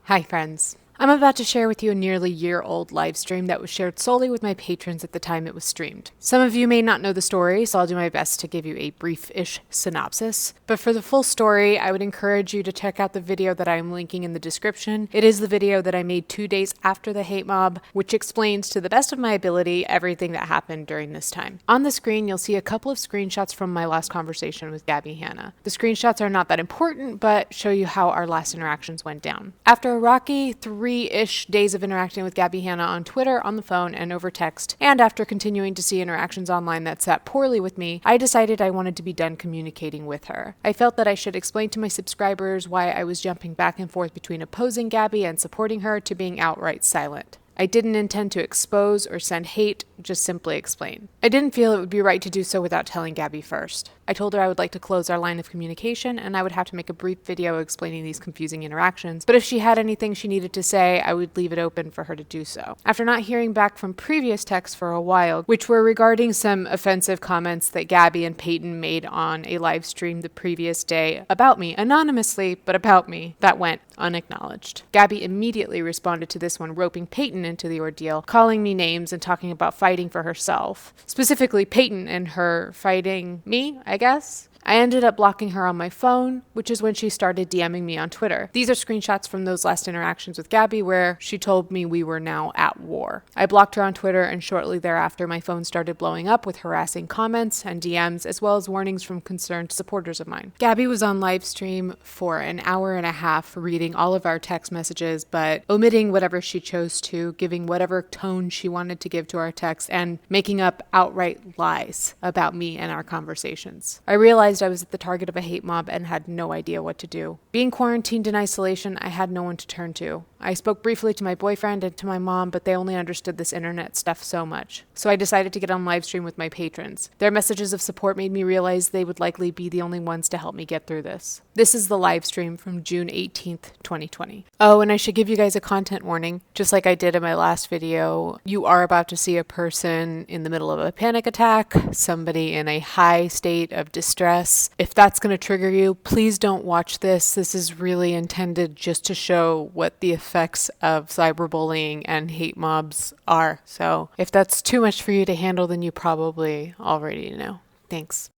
Hi friends. I'm about to share with you a nearly year-old live stream that was shared solely with my patrons at the time it was streamed. Some of you may not know the story, so I'll do my best to give you a brief-ish synopsis. But for the full story, I would encourage you to check out the video that I am linking in the description. It is the video that I made 2 days after the hate mob, which explains to the best of my ability everything that happened during this time. On the screen, you'll see a couple of screenshots from my last conversation with Gabbie Hanna. The screenshots are not that important, but show you how our last interactions went down. After a rocky 3-ish days of interacting with Gabbie Hanna on Twitter, on the phone, and over text, and after continuing to see interactions online that sat poorly with me, I decided I wanted to be done communicating with her. I felt that I should explain to my subscribers why I was jumping back and forth between opposing Gabbie and supporting her to being outright silent. I didn't intend to expose or send hate, just simply explain. I didn't feel it would be right to do so without telling Gabbie first. I told her I would like to close our line of communication and I would have to make a brief video explaining these confusing interactions, but if she had anything she needed to say, I would leave it open for her to do so. After not hearing back from previous texts for a while, which were regarding some offensive comments that Gabbie and Peyton made on a live stream the previous day about me, anonymously, but about me, that went unacknowledged. Gabbie immediately responded to this one, roping Peyton into the ordeal, calling me names and talking about fighting for herself. Specifically Peyton and her fighting me, I guess. I ended up blocking her on my phone, which is when she started DMing me on Twitter. These are screenshots from those last interactions with Gabbie where she told me we were now at war. I blocked her on Twitter and shortly thereafter my phone started blowing up with harassing comments and DMs as well as warnings from concerned supporters of mine. Gabbie was on live stream for an hour and a half reading all of our text messages but omitting whatever she chose to, giving whatever tone she wanted to give to our text and making up outright lies about me and our conversations. I realized I was at the target of a hate mob and had no idea what to do. Being quarantined in isolation, I had no one to turn to. I spoke briefly to my boyfriend and to my mom, but they only understood this internet stuff so much. So I decided to get on live stream with my patrons. Their messages of support made me realize they would likely be the only ones to help me get through this. This is the live stream from June 18th, 2020. Oh, and I should give you guys a content warning. Just like I did in my last video, you are about to see a person in the middle of a panic attack, somebody in a high state of distress. If that's going to trigger you, please don't watch this. This is really intended just to show what the effects of cyberbullying and hate mobs are. So if that's too much for you to handle, then you probably already know. Thanks.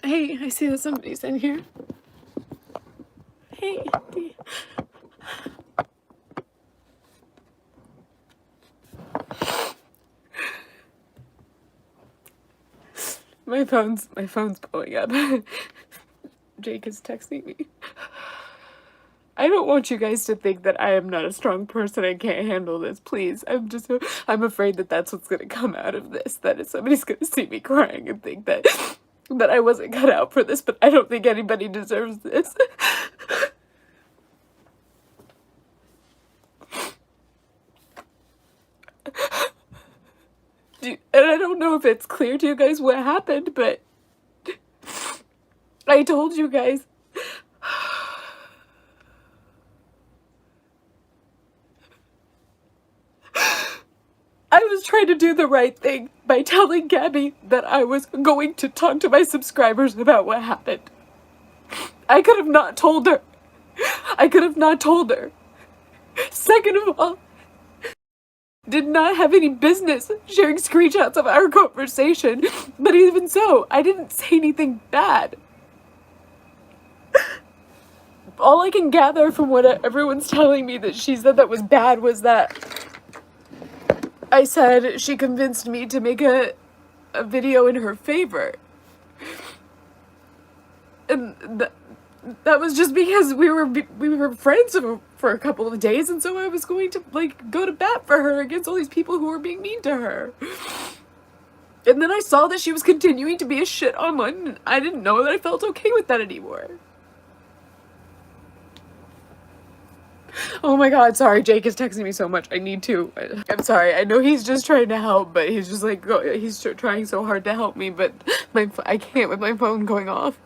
Hey, I see that somebody's in here. Hey. My phone's blowing up. Jake is texting me. I don't want you guys to think that I am not a strong person and can't handle this, please. I'm afraid that that's what's gonna come out of this, that somebody's gonna see me crying and think that I wasn't cut out for this, but I don't think anybody deserves this. And I don't know if it's clear to you guys what happened, but I told you guys. I was trying to do the right thing by telling Gabbie that I was going to talk to my subscribers about what happened. I could have not told her. Second of all, did not have any business sharing screenshots of our conversation, but even so, I didn't say anything bad. All I can gather from what everyone's telling me that she said that was bad was that I said she convinced me to make a video in her favor. And that was just because we were friends for a couple of days, and so I was going to go to bat for her against all these people who were being mean to her. And then I saw that she was continuing to be a shit online, and I didn't know that I felt okay with that anymore. Oh my god, sorry, Jake is texting me so much. I need to. I'm sorry, I know he's just trying to help, but he's just he's trying so hard to help me, but I can't with my phone going off.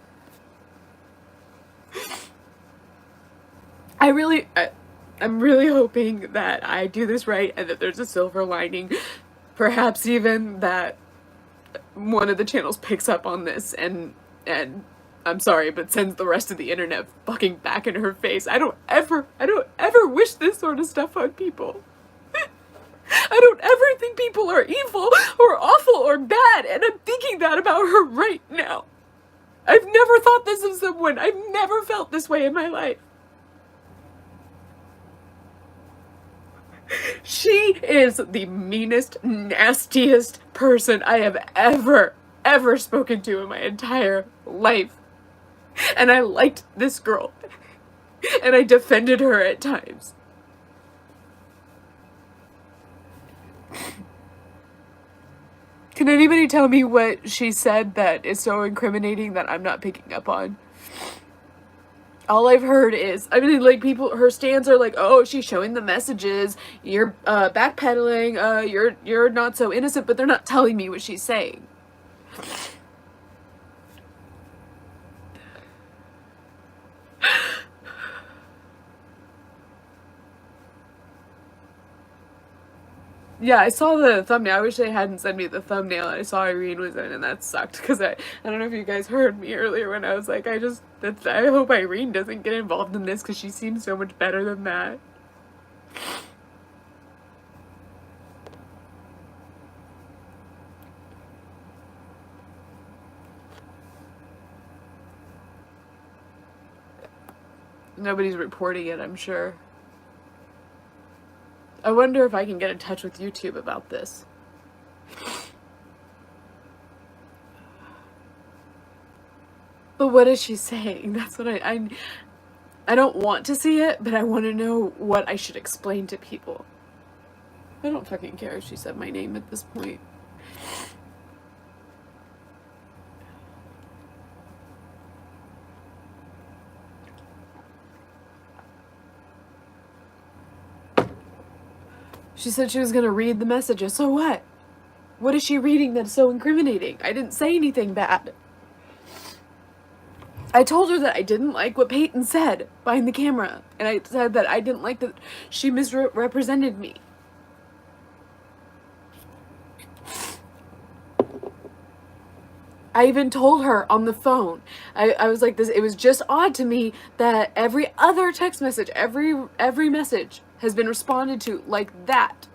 I'm really hoping that I do this right and that there's a silver lining. Perhaps even that one of the channels picks up on this and I'm sorry, but sends the rest of the internet fucking back in her face. I don't ever wish this sort of stuff on people. I don't ever think people are evil or awful or bad, and I'm thinking that about her right now. I've never thought this of someone. I've never felt this way in my life. She is the meanest, nastiest person I have ever spoken to in my entire life. And I liked this girl. And I defended her at times. Can anybody tell me what she said that is so incriminating that I'm not picking up on? All I've heard is, I mean, like, people, her stands are like, oh, she's showing the messages, you're backpedaling, you're not so innocent, but they're not telling me what she's saying. Yeah, I saw the thumbnail. I wish they hadn't sent me the thumbnail. I saw Irene was in, and that sucked, because I don't know if you guys heard me earlier when I was like, I hope Irene doesn't get involved in this, because she seems so much better than that. Nobody's reporting it, I'm sure. I wonder if I can get in touch with YouTube about this. But what is she saying? That's what I don't want to see it, but I want to know what I should explain to people. I don't fucking care if she said my name at this point. She said she was gonna read the messages, so what? What is she reading that's so incriminating? I didn't say anything bad. I told her that I didn't like what Peyton said behind the camera, and I said that I didn't like that she misrepresented me. I even told her on the phone. I was like, this. It was just odd to me that every other text message, every message has been responded to like that.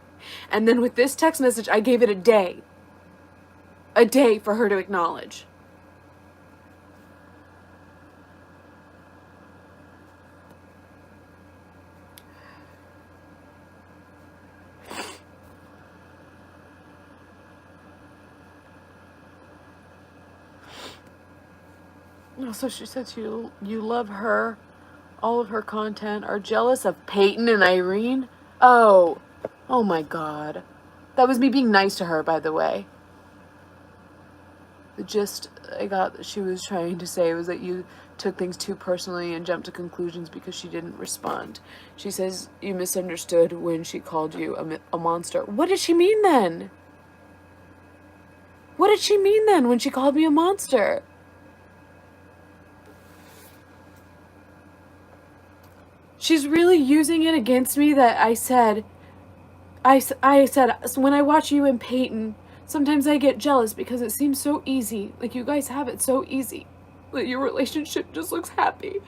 And then with this text message, I gave it a day for her to acknowledge. So she said you love her, all of her content, are jealous of Peyton and Irene. Oh my God. That was me being nice to her, by the way. The gist I got that she was trying to say was that you took things too personally and jumped to conclusions because she didn't respond. She says you misunderstood when she called you a monster. What did she mean then? What did she mean then when she called me a monster? She's really using it against me that I said, when I watch you and Peyton, sometimes I get jealous because it seems so easy. Like, you guys have it so easy. That your relationship just looks happy.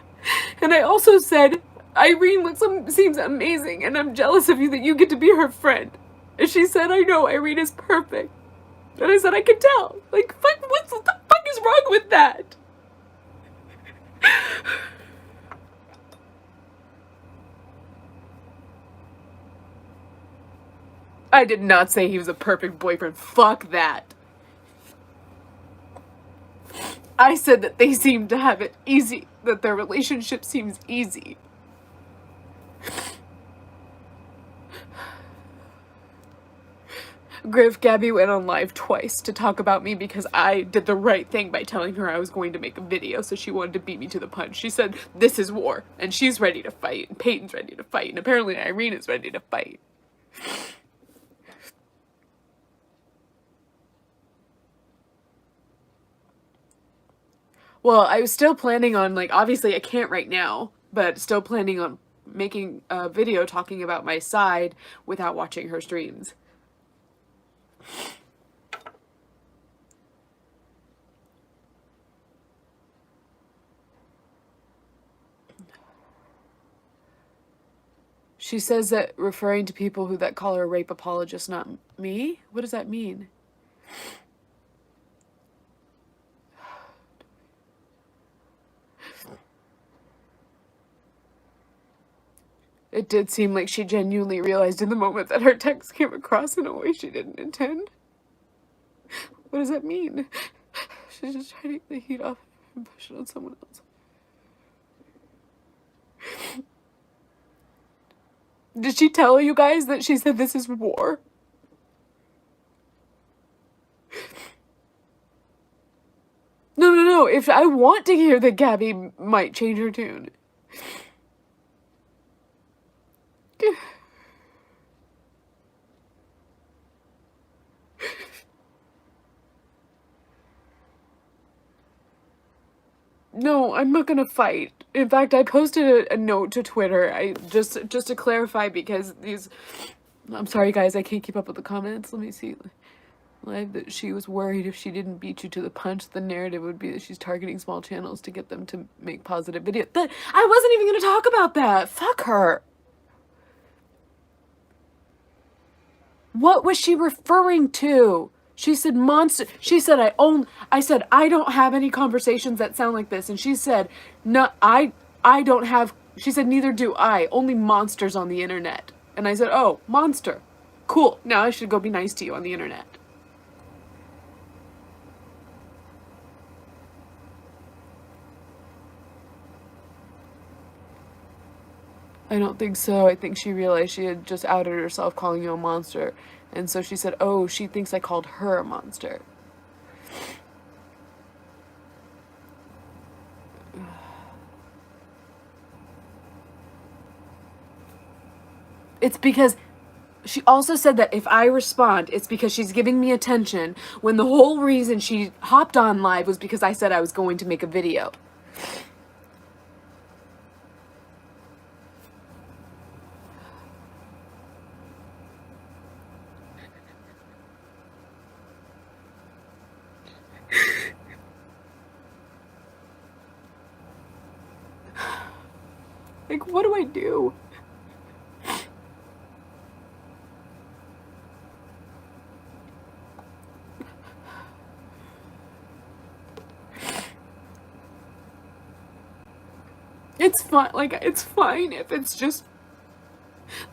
And I also said, Irene seems amazing, and I'm jealous of you that you get to be her friend. And she said, I know, Irene is perfect. And I said, I can tell. Like, what the fuck is wrong with that? I did not say he was a perfect boyfriend. Fuck that. I said that they seem to have it easy, that their relationship seems easy. Gabbie went on live twice to talk about me because I did the right thing by telling her I was going to make a video, so she wanted to beat me to the punch. She said, this is war, and she's ready to fight, and Peyton's ready to fight, and apparently Irene is ready to fight. Well, I was still planning on, like, obviously I can't right now, but still planning on making a video talking about my side without watching her streams. She says that referring to people that call her a rape apologist, not me? What does that mean? It did seem like she genuinely realized in the moment that her text came across in a way she didn't intend. What does that mean? She's just trying to get the heat off and push it on someone else. Did she tell you guys that she said this is war? No. If I want to hear that Gabbie might change her tune. No, I'm not gonna fight. In fact, I posted a note to Twitter. I just to clarify, because these. I'm sorry, guys. I can't keep up with the comments. Let me see. Live that she was worried if she didn't beat you to the punch, the narrative would be that she's targeting small channels to get them to make positive videos. But I wasn't even gonna talk about that. Fuck her. What was she referring to? She said monster. She said I said I don't have any conversations that sound like this, and she said no. I don't have. She said neither do I. Only monsters on the internet. And I said, oh, monster. Cool. Now I should go be nice to you on the internet. I don't think so. I think she realized she had just outed herself calling you a monster. And so she said, oh, she thinks I called her a monster. It's because she also said that if I respond, it's because she's giving me attention, when the whole reason she hopped on live was because I said I was going to make a video. Like, what do I do? It's fine. Like, it's fine if it's just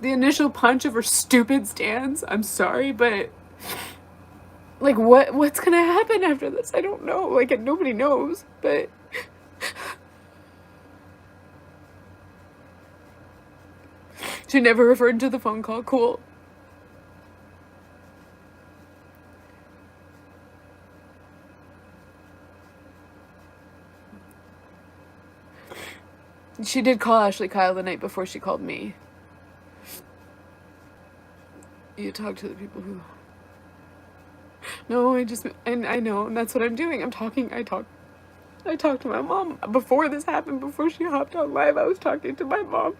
the initial punch of her stupid stance. I'm sorry, but like, what's gonna happen after this? I don't know. Like, nobody knows, but she never referred to the phone call. Cool. She did call Ashley Kyle the night before she called me. You talk to the people who... No, I know, and that's what I'm doing. I talked to my mom. Before this happened, before she hopped on live, I was talking to my mom.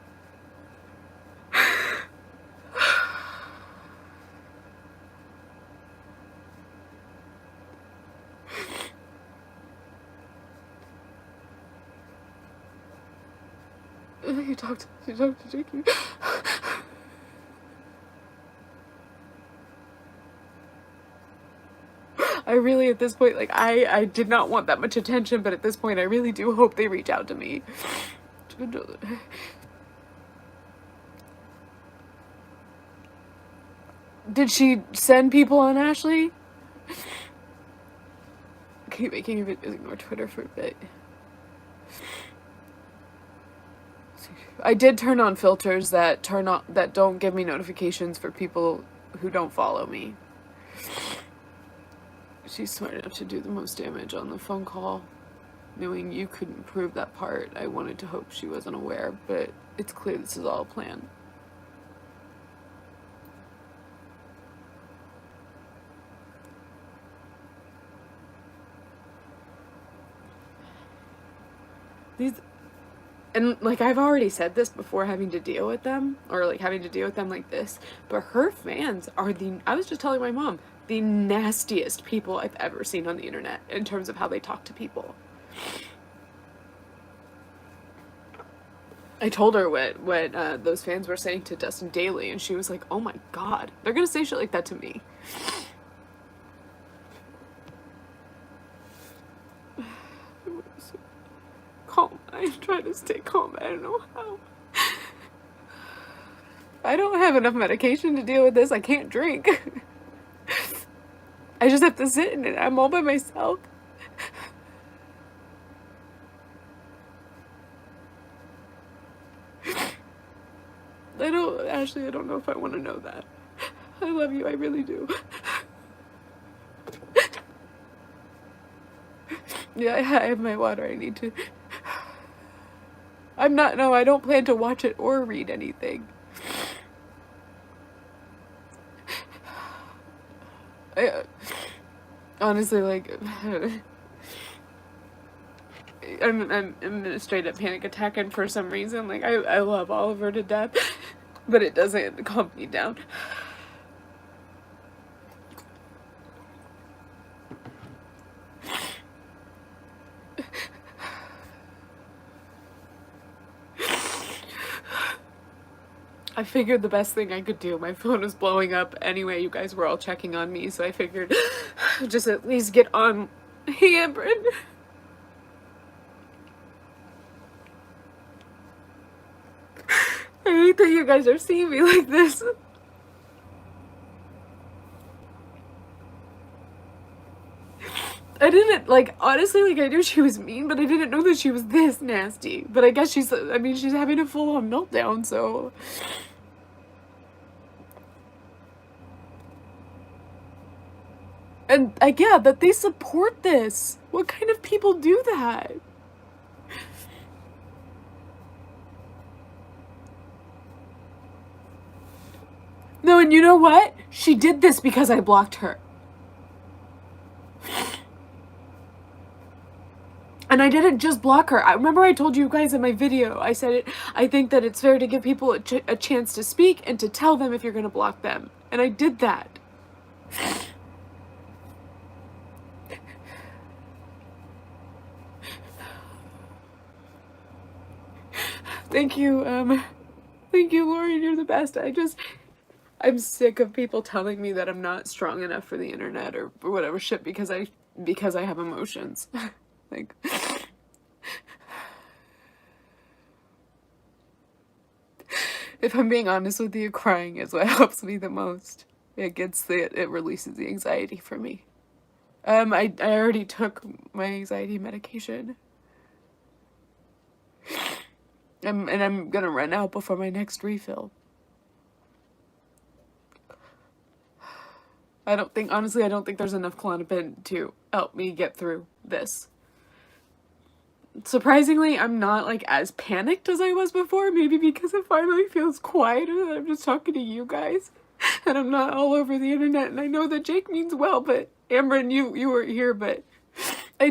You talked to Jakey. I really, at this point, like, I did not want that much attention, but at this point, I really do hope they reach out to me. Did she send people on Ashley? Keep making videos, ignore Twitter for a bit. I did turn on filters that don't give me notifications for people who don't follow me. She's smart enough to do the most damage on the phone call. Knowing you couldn't prove that part, I wanted to hope she wasn't aware, but it's clear this is all a plan. And, like, I've already said this before having to deal with them, or, like, having to deal with them like this, but her fans are I was just telling my mom, the nastiest people I've ever seen on the internet in terms of how they talk to people. I told her what those fans were saying to Dustin Daly, and she was like, oh my god, they're gonna say shit like that to me. Calm. I try to stay calm, but I don't know how. I don't have enough medication to deal with this. I can't drink. I just have to sit in it. I'm all by myself. Ashley, I don't know if I want to know that. I love you, I really do. Yeah, I have my water. I need to. No, I don't plan to watch it or read anything. Honestly, like, I'm in a straight up panic attack, and for some reason, like, I love Oliver to death, but it doesn't calm me down. I figured the best thing I could do, my phone was blowing up anyway, you guys were all checking on me, so I figured just at least get on Amberin. I hate that you guys are seeing me like this. I didn't, like, honestly, like, I knew she was mean, but I didn't know that she was this nasty. But I guess she's having a full-on meltdown, so... And, yeah, that they support this. What kind of people do that? No, and you know what? She did this because I blocked her. And I didn't just block her. I remember I told you guys in my video, I said I think that it's fair to give people a chance to speak and to tell them if you're going to block them. And I did that. Thank you, Lauren, you're the best. I'm sick of people telling me that I'm not strong enough for the internet or whatever shit because I have emotions. Like, if I'm being honest with you, crying is what helps me the most. It releases the anxiety for me. I already took my anxiety medication. And I'm gonna run out before my next refill. Honestly, I don't think there's enough Klonopin to help me get through this. Surprisingly, I'm not, like, as panicked as I was before, maybe because it finally feels quieter that I'm just talking to you guys, and I'm not all over the internet, and I know that Jake means well, but Amberin, you weren't here, but I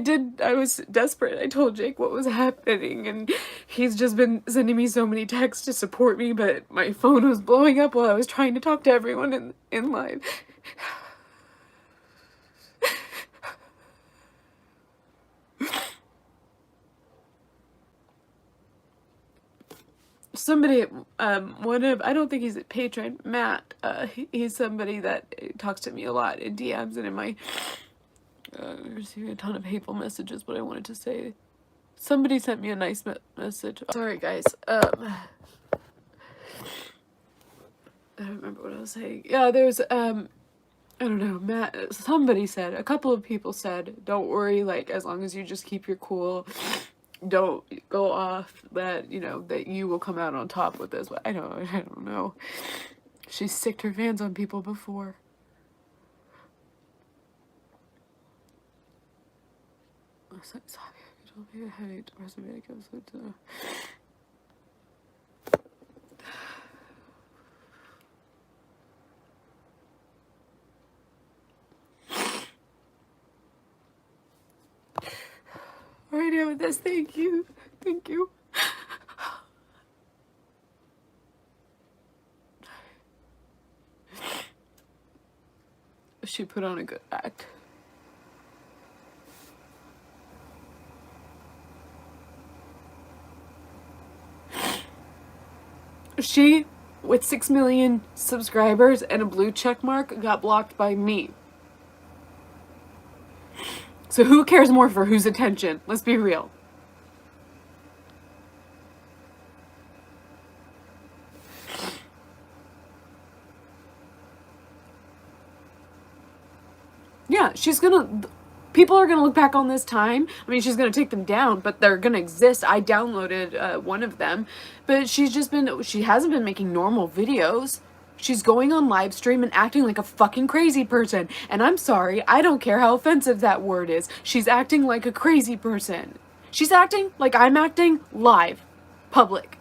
was desperate. I told Jake what was happening, and he's just been sending me so many texts to support me, but my phone was blowing up while I was trying to talk to everyone in live. Somebody, I don't think he's a patron, Matt, he's somebody that talks to me a lot in DMs and in my, receiving a ton of hateful messages, but I wanted to say, somebody sent me a nice message. Sorry, guys, I don't remember what I was saying. Yeah, there's, I don't know, Matt, somebody said, a couple of people said, don't worry, like, as long as you just keep your cool, don't go off, that, you know, that you will come out on top with this. I don't know. She's sicked her fans on people before. Alright, with this, thank you. She put on a good act. She, with 6 million subscribers and a blue check mark, got blocked by me. So who cares more for whose attention? Let's be real. Yeah, people are gonna look back on this time. I mean, she's gonna take them down, but they're gonna exist. I downloaded one of them, but she hasn't been making normal videos. She's going on live stream and acting like a fucking crazy person. And I'm sorry, I don't care how offensive that word is. She's acting like a crazy person. She's acting like I'm acting live, public.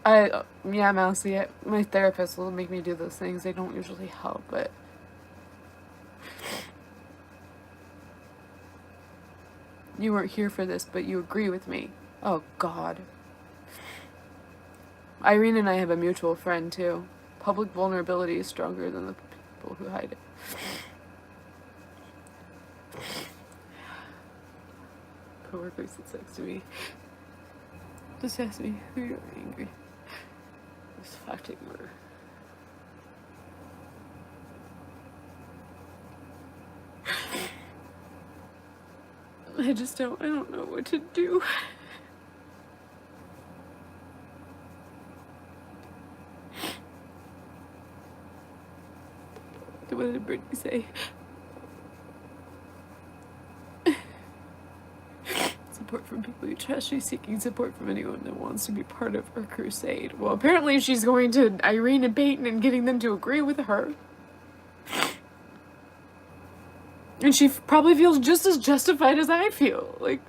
Yeah, Mousy, my therapist will make me do those things. They don't usually help, but you weren't here for this, but you agree with me. Oh, God. Irene and I have a mutual friend, too. Public vulnerability is stronger than the people who hide it. Coworker sits next to me. Just ask me who you're angry. This fact murder. I don't know what to do. What did Brittany say? Support from people you trust. She's seeking support from anyone that wants to be part of her crusade. Well, apparently she's going to Irene and Peyton and getting them to agree with her. And she probably feels just as justified as I feel. Like,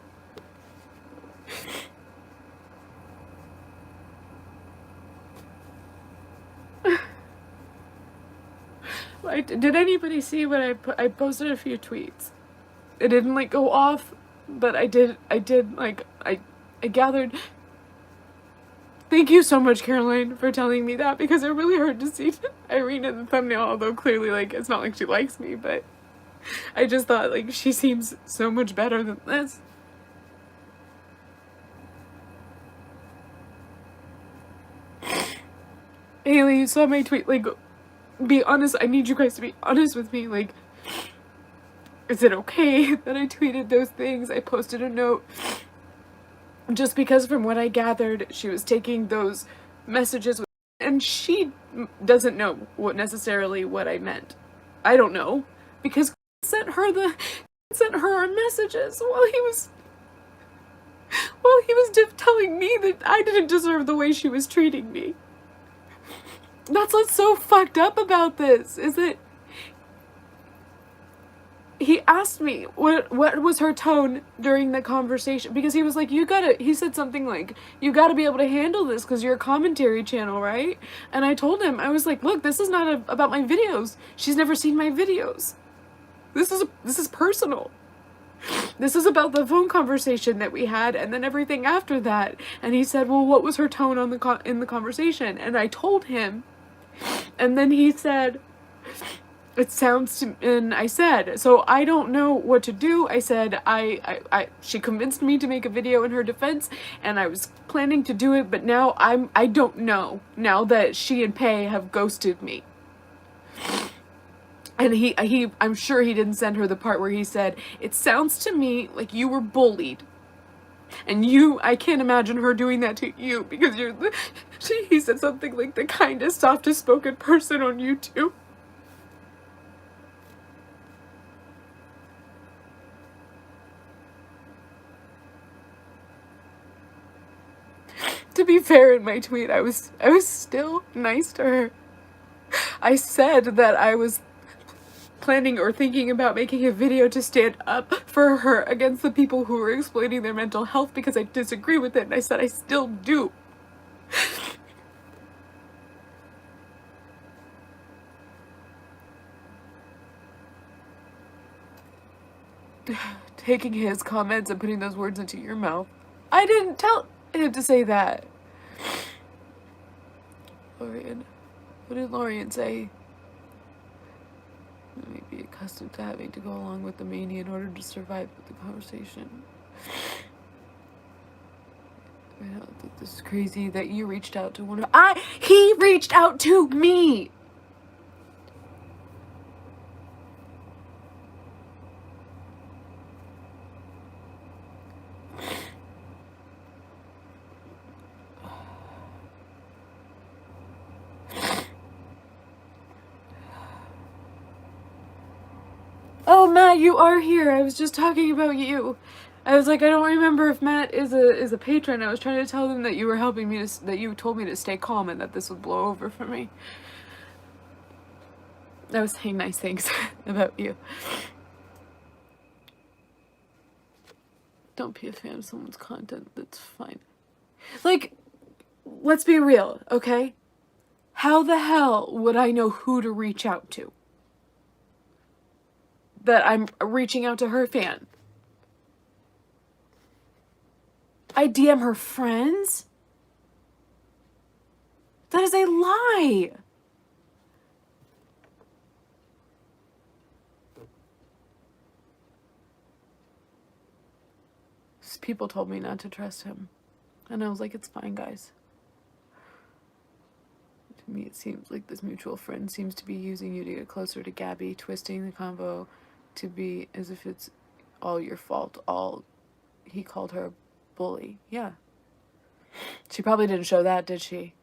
did anybody see what I posted a few tweets? It didn't like go off, but I did like I gathered. Thank you so much, Caroline, for telling me that, because it really hurt to see Irene in the thumbnail, although clearly like it's not like she likes me, but I just thought like she seems so much better than this. Haley, you saw my tweet, like, be honest. I need you guys to be honest with me. Like, is it okay that I tweeted those things? I posted a note just because from what I gathered, she was taking those messages and she doesn't know what I meant. I don't know, because sent her our messages while he was telling me that I didn't deserve the way she was treating me. That's what's so fucked up about this, is that he asked me what was her tone during the conversation, because he was like, he said something like, you gotta be able to handle this because you're a commentary channel, right? And I told him, I was like, look, this is not about my videos. She's never seen my videos. This is personal. This is about the phone conversation that we had and then everything after that. And he said, well, what was her tone on in the conversation? And I told him, and then he said, it sounds to, and I said, so I don't know what to do. I said, she convinced me to make a video in her defense, and I was planning to do it, but now I don't know, now that she and Pei have ghosted me. And I'm sure he didn't send her the part where he said, it sounds to me like you were bullied. And I can't imagine her doing that to you, because he said something like the kindest, softest spoken person on YouTube. To be fair, in my tweet, I was still nice to her. I said that I was planning or thinking about making a video to stand up for her against the people who were exploiting their mental health, because I disagree with it, and I said I still do. Taking his comments and putting those words into your mouth. I didn't tell him to say that. Lorian? What did Lorian say? I may be accustomed to having to go along with the mania in order to survive with the conversation. This is crazy that you reached out to one of... He reached out to me! Oh, Matt, you are here. I was just talking about you. I was like, I don't remember if Matt is a patron. I was trying to tell them that you were helping me that you told me to stay calm and that this would blow over for me. I was saying nice things about you. Don't be a fan of someone's content. That's fine. Like, let's be real, okay? How the hell would I know who to reach out to? That I'm reaching out to her fan. I DM her friends? That is a lie. People told me not to trust him. And I was like, it's fine, guys. To me, it seems like this mutual friend seems to be using you to get closer to Gabbie, twisting the convo to be as if it's all your fault. He called her a bully. Yeah. She probably didn't show that, did she?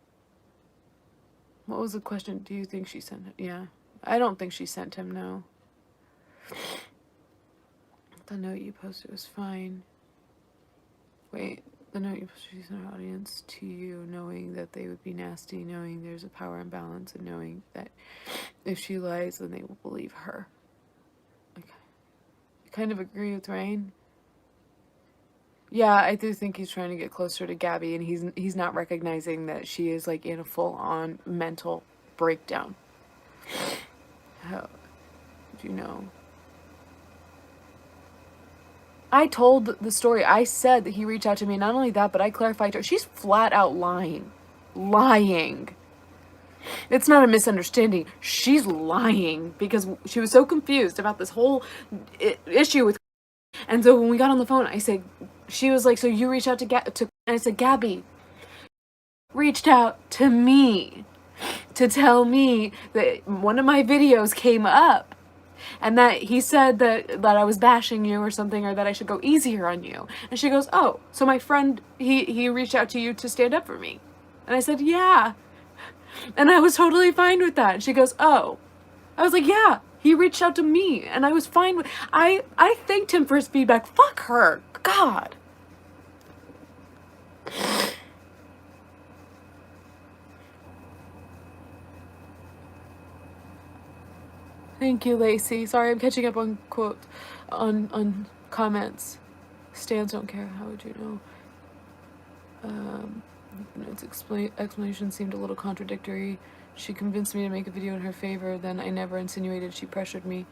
What was the question? Do you think she sent him? Yeah. I don't think she sent him, no. The note you posted was fine. Wait, the note you posted to our audience to you, knowing that they would be nasty, knowing there's a power imbalance, and knowing that if she lies, then they will believe her. Okay. You kind of agree with Rain? Yeah, I do think he's trying to get closer to Gabbie, and he's not recognizing that she is like in a full-on mental breakdown. How do you know? I told the story. I said that he reached out to me. Not only that, but I clarified to her. She's flat out lying. Lying. It's not a misunderstanding. She's lying because she was so confused about this whole issue with. And so when we got on the phone, I said, she was like, so you reached out to and I said, Gabbie reached out to me to tell me that one of my videos came up. And that he said that I was bashing you or something, or that I should go easier on you. And she goes, oh, so my friend, he reached out to you to stand up for me. And I said, yeah. And I was totally fine with that. And she goes, oh. I was like, yeah, he reached out to me. And I was fine with, I thanked him for his feedback. Fuck her. God. Thank you, Lacey. Sorry, I'm catching up on quotes, on comments. Stans don't care. How would you know? Its explanation seemed a little contradictory. She convinced me to make a video in her favor. Then I never insinuated she pressured me.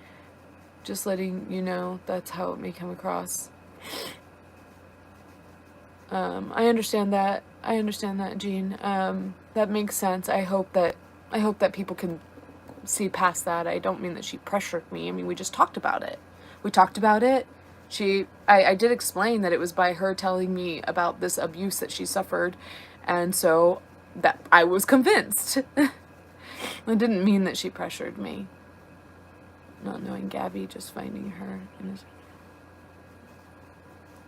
Just letting you know, that's how it may come across. I understand that. Jean. That makes sense. I hope that people can see past that. I don't mean that she pressured me. I mean, we just talked about it. I did explain that it was by her telling me about this abuse that she suffered, and so that I was convinced. It didn't mean that she pressured me. Not knowing Gabbie, just finding her, and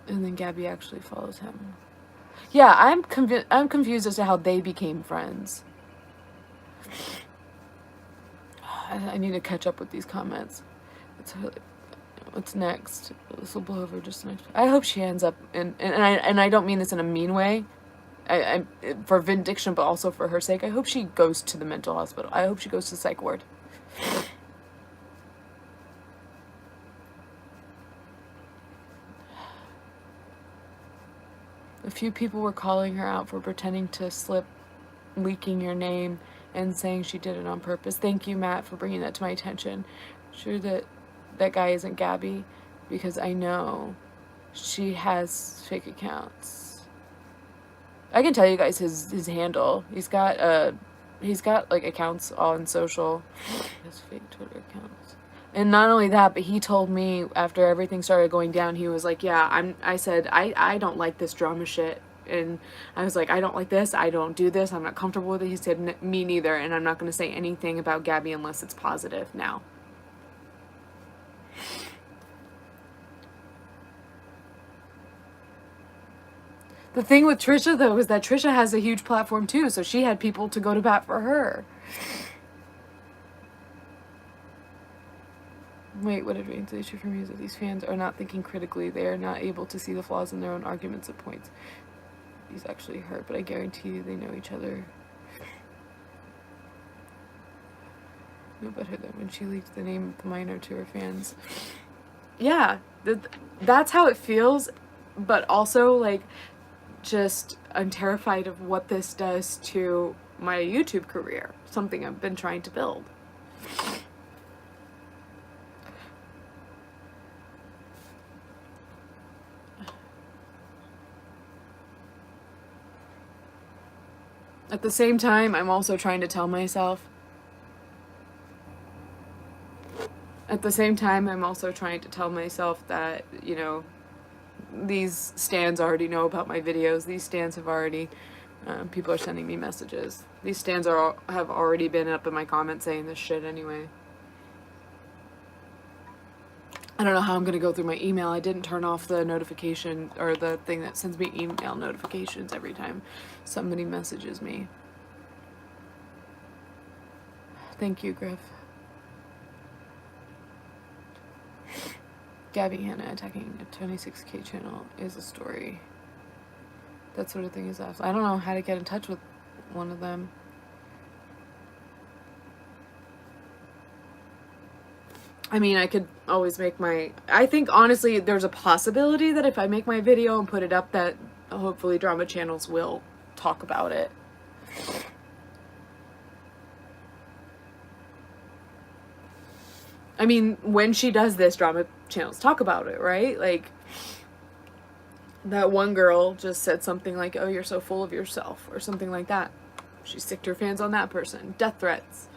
then Gabbie actually follows him. Yeah, I'm confused as to how they became friends. I need to catch up with these comments. What's next? This will blow over just next. I hope she ends up and I don't mean this in a mean way. I for vindication, but also for her sake. I hope she goes to the mental hospital. I hope she goes to the psych ward. A few people were calling her out for pretending to slip, leaking your name, and saying she did it on purpose. Thank you, Matt, for bringing that to my attention. Sure that guy isn't Gabbie, because I know she has fake accounts. I can tell you guys his handle. He's got He's got like accounts on social. His fake Twitter accounts. And not only that, but he told me after everything started going down, he was like, yeah, I said, I don't like this drama shit. And I was like, I don't like this. I don't do this. I'm not comfortable with it. He said, me neither. And I'm not going to say anything about Gabbie unless it's positive now. The thing with Trisha, though, is that Trisha has a huge platform, too. So she had people to go to bat for her. Wait, what advantage the issue for me is that these fans are not thinking critically. They are not able to see the flaws in their own arguments and points. These actually hurt, but I guarantee you they know each other. No better than when she leaked the name of the minor to her fans. Yeah, that's how it feels. But also, like, just I'm terrified of what this does to my YouTube career. Something I've been trying to build. At the same time, I'm also trying to tell myself. At the same time, I'm also trying to tell myself that, you know, these stans already know about my videos. These stans have already, people are sending me messages. These stans have already been up in my comments saying this shit anyway. I don't know how I'm going to go through my email. I didn't turn off the notification or the thing that sends me email notifications every time somebody messages me. Thank you, Griff. Gabbie Hanna attacking a 26K channel is a story. That sort of thing is awesome. I don't know how to get in touch with one of them. I mean, I could always make my... I think, honestly, there's a possibility that if I make my video and put it up, that hopefully drama channels will talk about it. I mean, when she does this, drama channels talk about it, right? Like, that one girl just said something like, oh, you're so full of yourself, or something like that. She sicked her fans on that person. Death threats.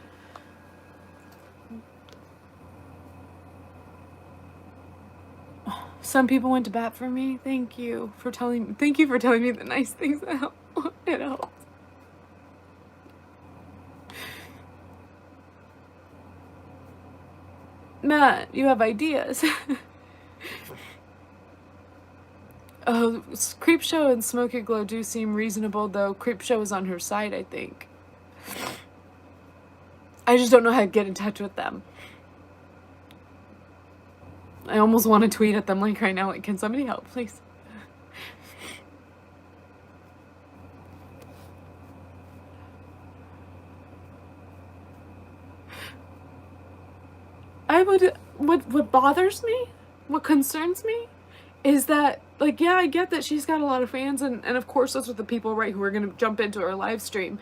Some people went to bat for me. Thank you for telling me the nice things that help. It helps. Matt, you have ideas. Oh, Creepshow and Smoke It Glow do seem reasonable, though. Creepshow is on her side, I think. I just don't know how to get in touch with them. I almost want to tweet at them like right now, like, can somebody help, please? What bothers me, what concerns me, is that, like, yeah, I get that she's got a lot of fans, and of course those are the people, right, who are going to jump into her live stream.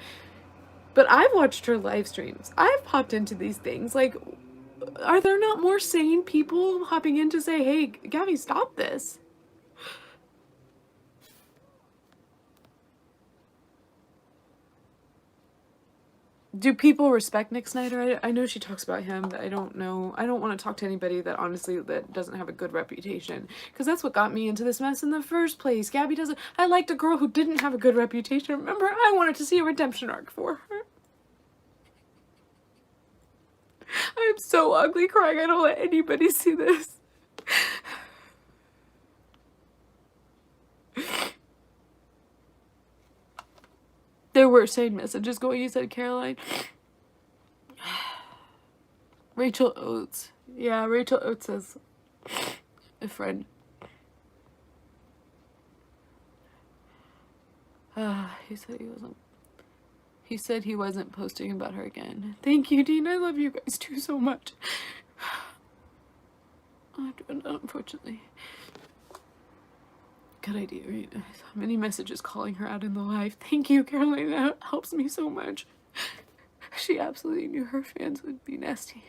But I've watched her live streams. I've popped into these things. Like, are there not more sane people hopping in to say, hey, Gabbie, stop this? Do people respect Nick Snyder? I know she talks about him, but I don't know. I don't want to talk to anybody that honestly that doesn't have a good reputation, because that's what got me into this mess in the first place. Gabbie doesn't... I liked a girl who didn't have a good reputation. Remember? I wanted to see a redemption arc for her. I'm so ugly crying. I don't let anybody see this. There were sane messages going, you said, Caroline. Rachel Oates. Yeah, Rachel Oates is a friend. He said he wasn't posting about her again. Thank you, Dean. I love you guys too so much. Unfortunately. Good idea, right? So many messages calling her out in the live. Thank you, Caroline. That helps me so much. She absolutely knew her fans would be nasty.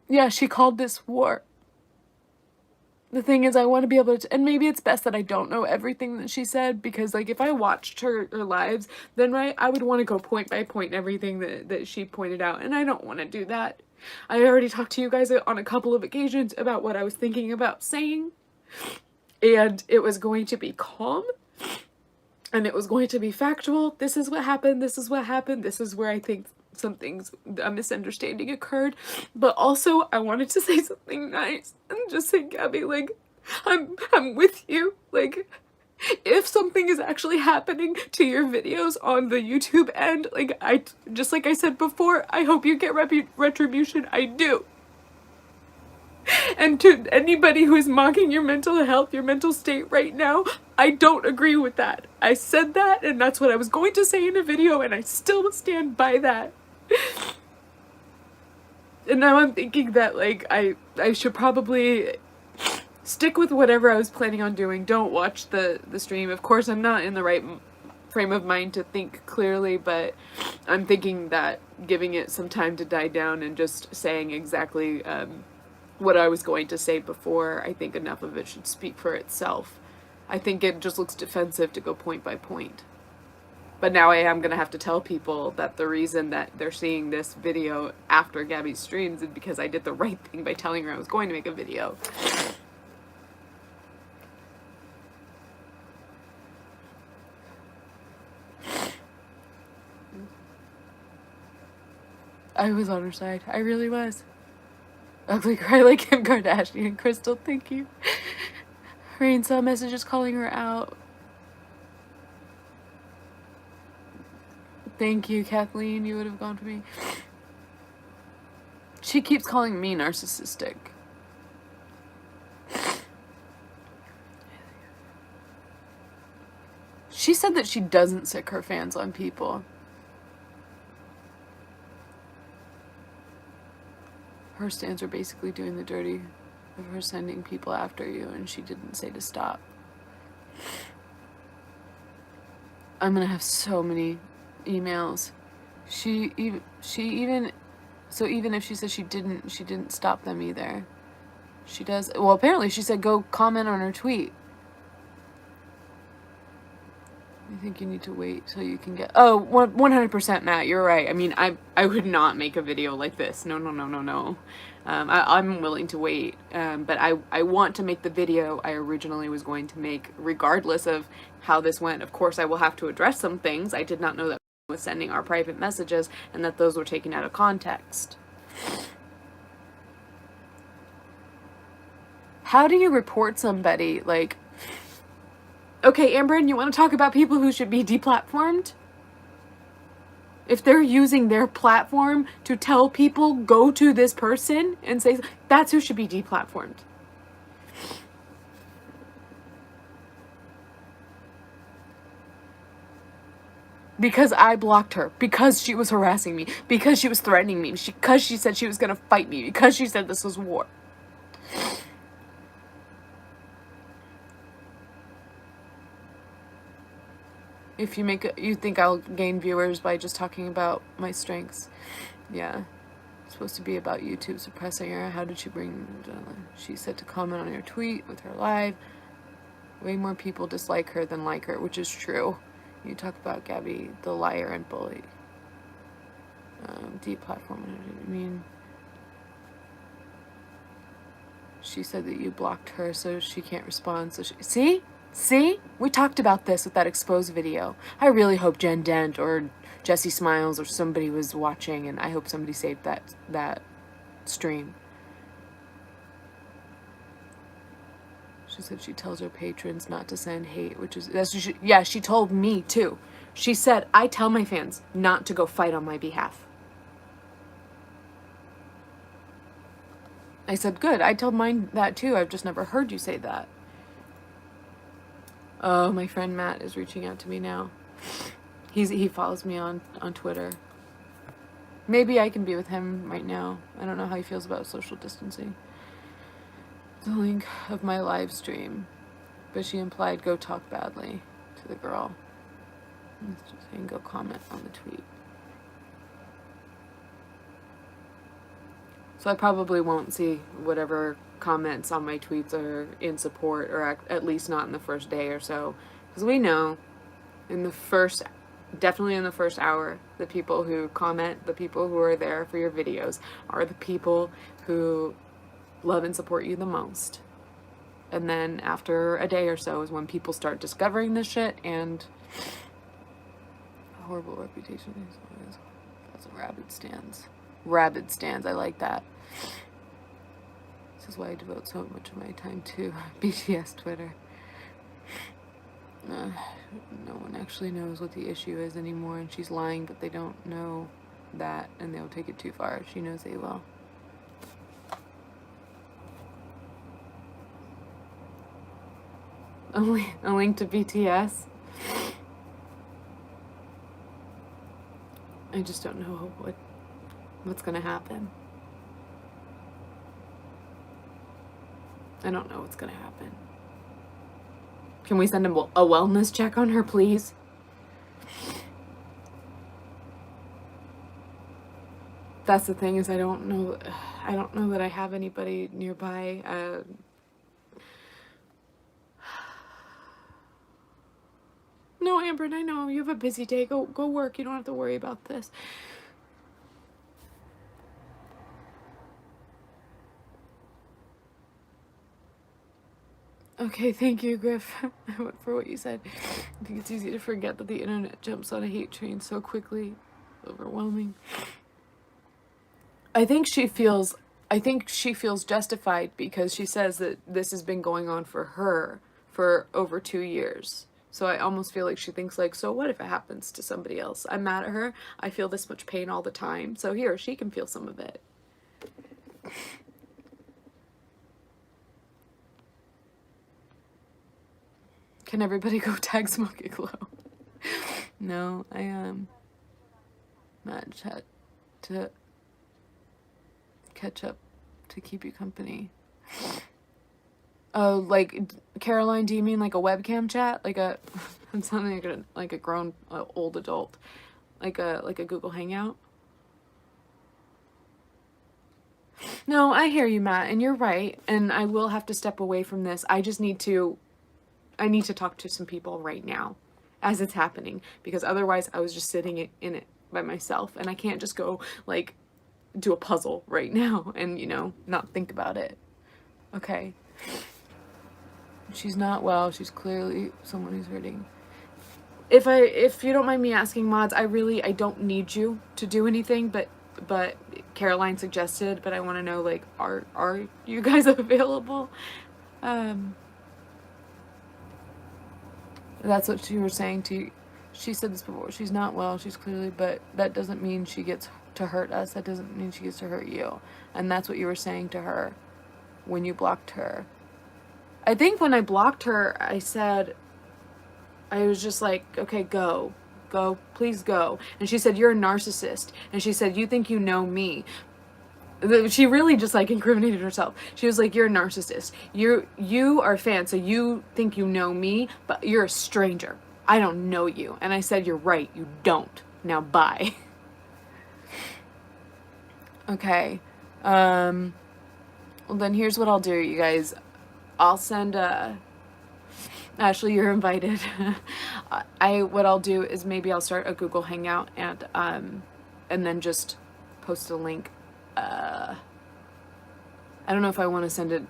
Yeah, she called this war. the thing is, I want to be able to, and maybe it's best that I don't know everything that she said, because like if I watched her lives, then right, I would want to go point by point everything that she pointed out, and I don't want to do that. I already talked to you guys on a couple of occasions about what I was thinking about saying, and it was going to be calm, and it was going to be factual. This is what happened, this is what happened, this is where I think a misunderstanding occurred, but also I wanted to say something nice and just say, Gabbie, like, I'm with you. Like, if something is actually happening to your videos on the YouTube end, like, just like I said before, I hope you get retribution. I do. And to anybody who is mocking your mental health, your mental state right now, I don't agree with that. I said that, and that's what I was going to say in a video, and I still stand by that. And now I'm thinking that, like, I should probably stick with whatever I was planning on doing. Don't watch the stream. Of course, I'm not in the right frame of mind to think clearly, but I'm thinking that giving it some time to die down and just saying exactly what I was going to say before, I think enough of it should speak for itself. I think it just looks defensive to go point by point. But now I am going to have to tell people that the reason that they're seeing this video after Gabbie's streams is because I did the right thing by telling her I was going to make a video. I was on her side. I really was. Ugly cry like Kim Kardashian. Crystal, thank you. Rain saw messages calling her out. Thank you, Kathleen. You would have gone for me. She keeps calling me narcissistic. She said that she doesn't sick her fans on people. Her stands are basically doing the dirty of her sending people after you, and she didn't say to stop. I'm gonna have so many emails. Even if she says she didn't stop them either. She does. Well, apparently she said go comment on her tweet. I think you need to wait till you can get... Oh, 100% Matt, you're right. I mean, I would not make a video like this. No. I'm willing to wait. But I want to make the video I originally was going to make, regardless of how this went. Of course, I will have to address some things. I did not know that was sending our private messages and that those were taken out of context. How do you report somebody? Like... Okay, Amberin, you want to talk about people who should be deplatformed? If they're using their platform to tell people, go to this person and say, that's who should be deplatformed. Because I blocked her. Because she was harassing me. Because she was threatening me. Because she said she was going to fight me. Because she said this was war. If you think I'll gain viewers by just talking about my strengths. Yeah. It's supposed to be about YouTube suppressing her. How did she bring... She said to comment on your tweet with her live. Way more people dislike her than like her, which is true. You talk about Gabbie, the liar and bully. Deplatform, I mean... She said that you blocked her so she can't respond. So see? See? We talked about this with that exposed video. I really hope Jen Dent or Jessie Smiles or somebody was watching, and I hope somebody saved that stream. She said she tells her patrons not to send hate, which is... yeah, she told me too. She said, I tell my fans not to go fight on my behalf. I said, good. I told mine that too. I've just never heard you say that. Oh, my friend Matt is reaching out to me now. He follows me on Twitter. Maybe I can be with him right now. I don't know how he feels about social distancing. The link of my live stream. But she implied go talk badly to the girl. And go comment on the tweet. So I probably won't see whatever comments on my tweets are in support, or at least not in the first day or so. Because we know definitely in the first hour, the people who comment, the people who are there for your videos, are the people who love and support you the most. And then after a day or so is when people start discovering this shit, and a horrible reputation is that's a rabid stands. Rabid stands, I like that. This is why I devote so much of my time to BTS Twitter. No one actually knows what the issue is anymore, and she's lying, but they don't know that, and they'll take it too far. She knows they will. A link to BTS. I just don't know what's gonna happen. I don't know what's gonna happen. Can we send a wellness check on her, please? That's the thing, is I don't know that I have anybody nearby. No, Amber, I know you have a busy day. Go work. You don't have to worry about this. Okay, thank you, Griff, for what you said. I think it's easy to forget that the internet jumps on a hate train so quickly. Overwhelming. I think she feels justified, because she says that this has been going on for her for over 2 years. So I almost feel like she thinks, like, so what if it happens to somebody else? I'm mad at her. I feel this much pain all the time. So here, she can feel some of it. Can everybody go tag Smoky Glow? No, I Matt chat to catch up to keep you company. Oh, like, Caroline, do you mean like a webcam chat? Like I'm sounding like a grown old adult. Like a Google Hangout? No, I hear you, Matt, and you're right, and I will have to step away from this. I need to talk to some people right now as it's happening, because otherwise I was just sitting in it by myself, and I can't just go, like, do a puzzle right now and, not think about it. Okay. She's not well. She's clearly someone who's hurting. If you don't mind me asking, mods, I don't need you to do anything, but Caroline suggested, but I want to know, like, are you guys available? That's what she was saying to you. She said this before. She's not well. She's clearly, but that doesn't mean she gets to hurt us. That doesn't mean she gets to hurt you. And that's what you were saying to her when you blocked her. I think when I blocked her, I was just like, okay, go, please go. And she said, you're a narcissist. And she said, you think you know me. She really just, like, incriminated herself. She was like, you're a narcissist. You are a fan, so you think you know me, but you're a stranger. I don't know you. And I said, you're right, you don't. Now bye. Okay. Well, then here's what I'll do, you guys. I'll send Ashley, you're invited. What I'll do is maybe I'll start a Google Hangout, and then just post a link. I don't know if I want to send it.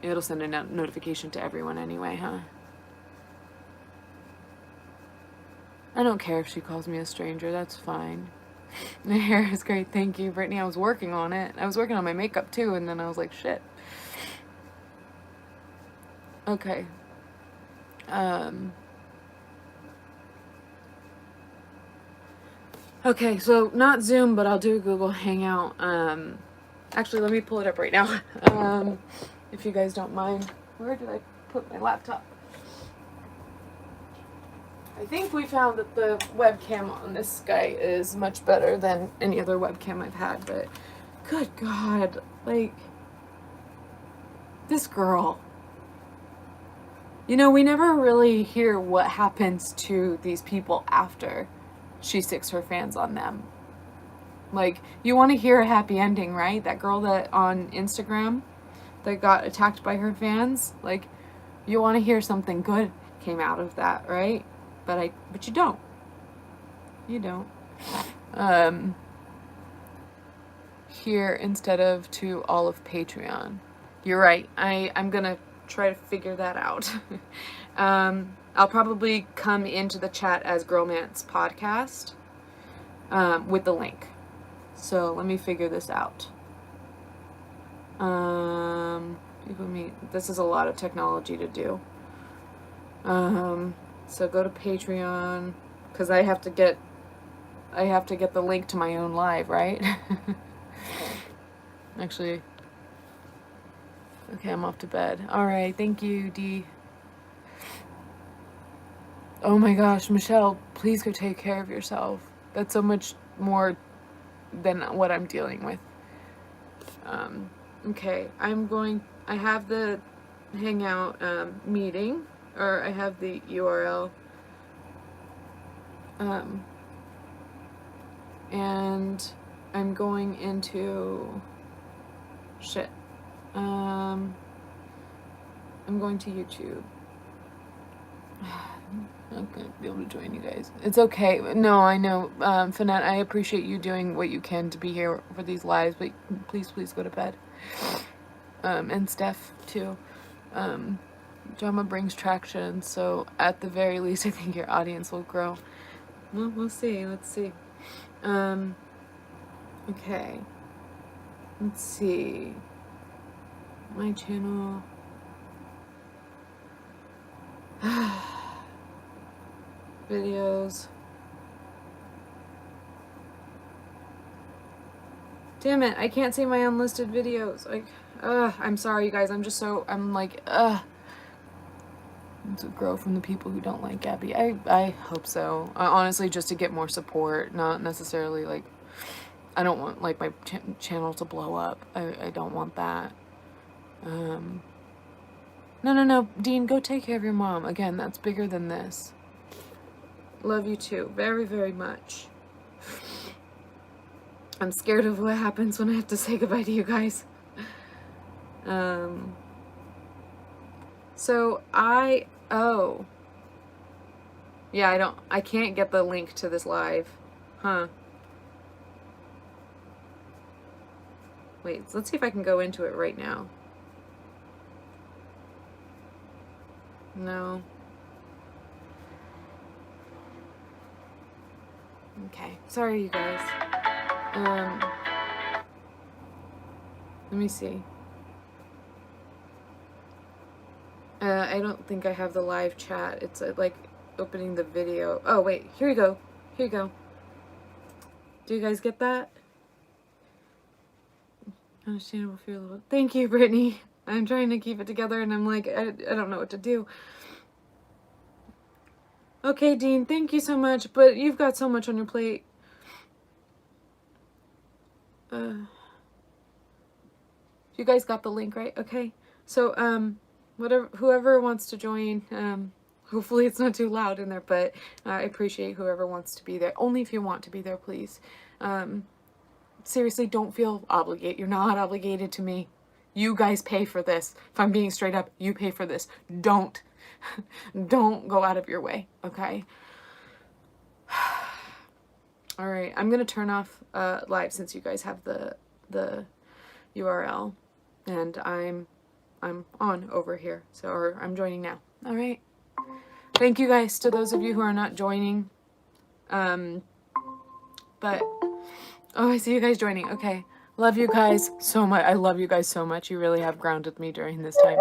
It'll send a notification to everyone anyway, huh? I don't care if she calls me a stranger. That's fine. My hair is great. Thank you, Brittany. I was working on it. I was working on my makeup too, and then I was like, shit. Okay. Okay, so not Zoom, but I'll do a Google Hangout. Actually, let me pull it up right now. If you guys don't mind. Where did I put my laptop? I think we found that the webcam on this guy is much better than any other webcam I've had, but good God, like, this girl. We never really hear what happens to these people after she sicks her fans on them. Like, you want to hear a happy ending, right? That girl that on Instagram that got attacked by her fans, like, you want to hear something good came out of that, right? But you don't. You don't. Here instead of to all of Patreon. You're right. I'm gonna try to figure that out. I'll probably come into the chat as Girlmance Podcast with the link. So let me figure this out. This is a lot of technology to do. So go to Patreon, because I have to get the link to my own live, right? Actually, okay, I'm off to bed. All right, thank you, Dee. Oh my gosh, Michelle, please go take care of yourself. That's so much more than what I'm dealing with. Okay, I have the Hangout meeting, or I have the URL. And I'm going into shit. I'm going to YouTube. I'm not gonna be able to join you guys. It's okay. No, I know. Finette, I appreciate you doing what you can to be here for these lives, but please go to bed. And Steph, too. Drama brings traction, so at the very least, I think your audience will grow. Well, we'll see. Let's see. Okay. Let's see. My channel. Videos. Damn it, I can't see my unlisted videos. Like, I'm sorry, you guys. I'm like, to grow from the people who don't like Gabbie. I hope so. Honestly, just to get more support, not necessarily like, I don't want like my channel to blow up. I don't want that. No, Dean, go take care of your mom. Again, that's bigger than this. Love you too, very, very much. I'm scared of what happens when I have to say goodbye to you guys. Yeah, I can't get the link to this live. Huh. Wait, let's see if I can go into it right now. No. Okay, sorry you guys. Let me see. I don't think I have the live chat. It's like opening the video. Oh wait, here you go. Here you go. Do you guys get that? Understandable fear level. Thank you, Brittany. I'm trying to keep it together and I'm like, I don't know what to do. Okay, Dean, thank you so much, but you've got so much on your plate. You guys got the link, right? Okay. So, whoever wants to join, hopefully it's not too loud in there, but I appreciate whoever wants to be there. Only if you want to be there, please. Seriously, don't feel obligated. You're not obligated to me. You guys pay for this. If I'm being straight up, you pay for this. Don't go out of your way, okay? All right, I'm gonna turn off live since you guys have the URL, and I'm on over here, or I'm joining now. All right. Thank you guys to those of you who are not joining. But oh, I see you guys joining. Okay, love you guys so much. I love you guys so much. You really have grounded me during this time.